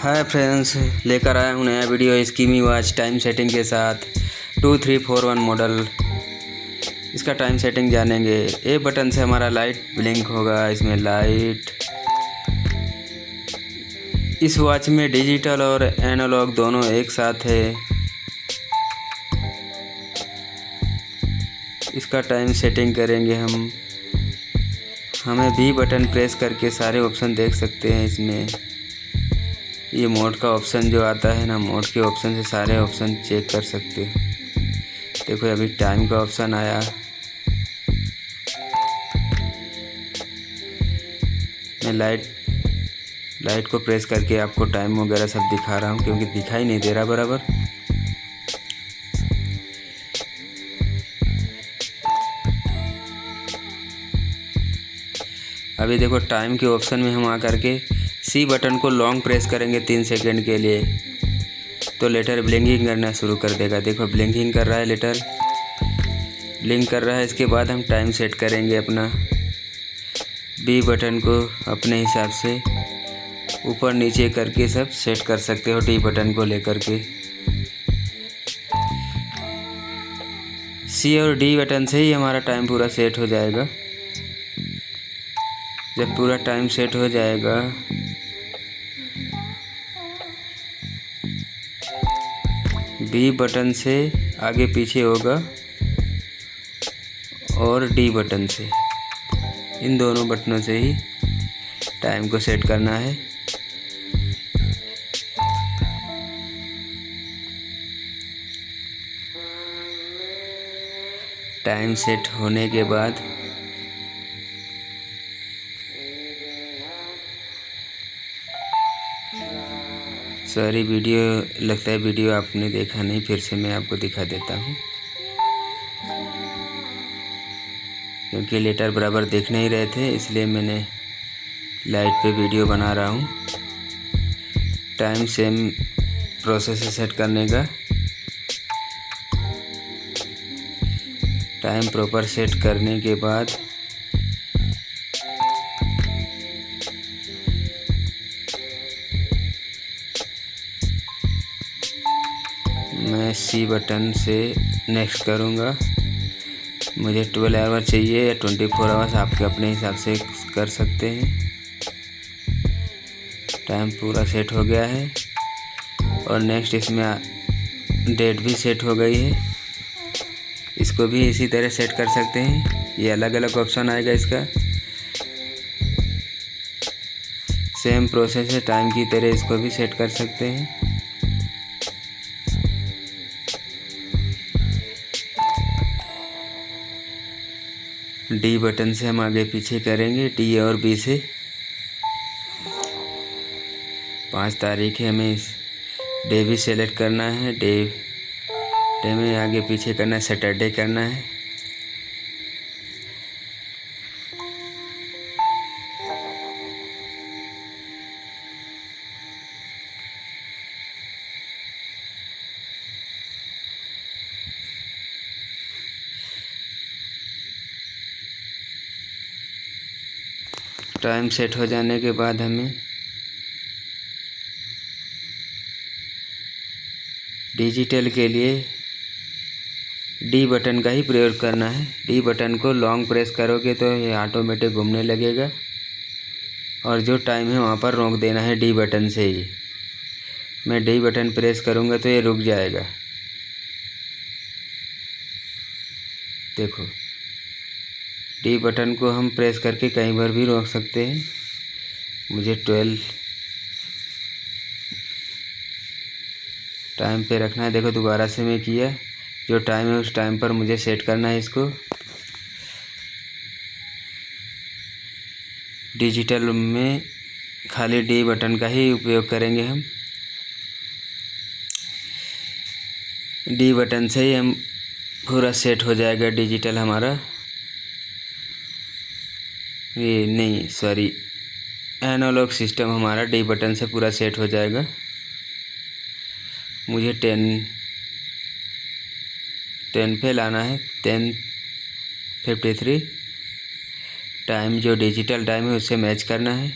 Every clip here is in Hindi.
हाय फ्रेंड्स, लेकर आया हूँ नया वीडियो स्कीमी वॉच टाइम सेटिंग के साथ 2341 मॉडल। इसका टाइम सेटिंग जानेंगे। ए बटन से हमारा लाइट ब्लिंक होगा। इसमें लाइट, इस वॉच में डिजिटल और एनालॉग दोनों एक साथ है। इसका टाइम सेटिंग करेंगे हम। हमें बी बटन प्रेस करके सारे ऑप्शन देख सकते हैं। इसमें ये मोड का ऑप्शन जो आता है ना, मोड के ऑप्शन से सारे ऑप्शन चेक कर सकते हैं। देखो अभी टाइम का ऑप्शन आया। मैं लाइट को प्रेस करके आपको टाइम वगैरह सब दिखा रहा हूँ, क्योंकि दिखाई नहीं दे रहा बराबर। अभी देखो टाइम के ऑप्शन में हम आकर के सी बटन को लॉन्ग प्रेस करेंगे 3 सेकेंड के लिए, तो लेटर ब्लिंकिंग करना शुरू कर देगा। देखो ब्लिंकिंग कर रहा है, लेटर ब्लिंक कर रहा है। इसके बाद हम टाइम सेट करेंगे अपना। बी बटन को अपने हिसाब से ऊपर नीचे करके सब सेट कर सकते हो, डी बटन को लेकर के। सी और डी बटन से ही हमारा टाइम पूरा सेट हो जाएगा। जब पूरा टाइम सेट हो जाएगा बी बटन से आगे पीछे होगा और डी बटन से, इन दोनों बटनों से ही टाइम को सेट करना है। टाइम सेट होने के बाद सॉरी, वीडियो लगता है वीडियो आपने देखा नहीं, फिर से मैं आपको दिखा देता हूँ, क्योंकि लेटर बराबर देख नहीं रहे थे, इसलिए मैंने लाइट पे वीडियो बना रहा हूँ। टाइम सेम प्रोसेस है सेट करने का। टाइम प्रॉपर सेट करने के बाद मैं सी बटन से नेक्स्ट करूँगा। मुझे 12 आवर चाहिए या 24 आवर्स, आपके अपने हिसाब से कर सकते हैं। टाइम पूरा सेट हो गया है और नेक्स्ट इसमें डेट भी सेट हो गई है। इसको भी इसी तरह सेट कर सकते हैं। ये अलग अलग ऑप्शन आएगा इसका। सेम प्रोसेस है, टाइम की तरह इसको भी सेट कर सकते हैं। डी बटन से हम आगे पीछे करेंगे, डी और बी से। 5 तारीख है, हमें डे भी सेलेक्ट करना है। डे में आगे पीछे करना है, सैटरडे करना है। टाइम सेट हो जाने के बाद हमें डिजिटल के लिए डी बटन का ही प्रयोग करना है। डी बटन को लॉन्ग प्रेस करोगे तो ये ऑटोमेटिक घूमने लगेगा, और जो टाइम है वहाँ पर रोक देना है डी बटन से ही। मैं डी बटन प्रेस करूँगा तो ये रुक जाएगा। देखो डी बटन को हम प्रेस करके कई बार भी रोक सकते हैं। मुझे 12 टाइम पे रखना है। देखो दोबारा से मैं किया, जो टाइम है उस टाइम पर मुझे सेट करना है इसको। डिजिटल में खाली डी बटन का ही उपयोग करेंगे हम। डी बटन से ही हम पूरा सेट हो जाएगा डिजिटल हमारा। ये नहीं, सॉरी, एनालॉग सिस्टम हमारा डी बटन से पूरा सेट हो जाएगा। मुझे 10 पे लाना है, 10:53 टाइम, जो डिजिटल टाइम है उससे मैच करना है।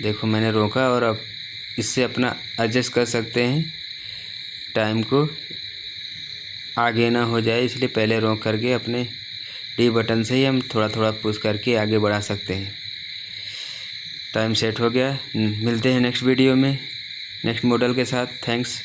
देखो मैंने रोका और अब इससे अपना एडजस्ट कर सकते हैं, टाइम को आगे ना हो जाए, इसलिए पहले रोक करके अपने डी बटन से ही हम थोड़ा थोड़ा पुश करके आगे बढ़ा सकते हैं। टाइम सेट हो गया। मिलते हैं नेक्स्ट वीडियो में नेक्स्ट मॉडल के साथ। थैंक्स।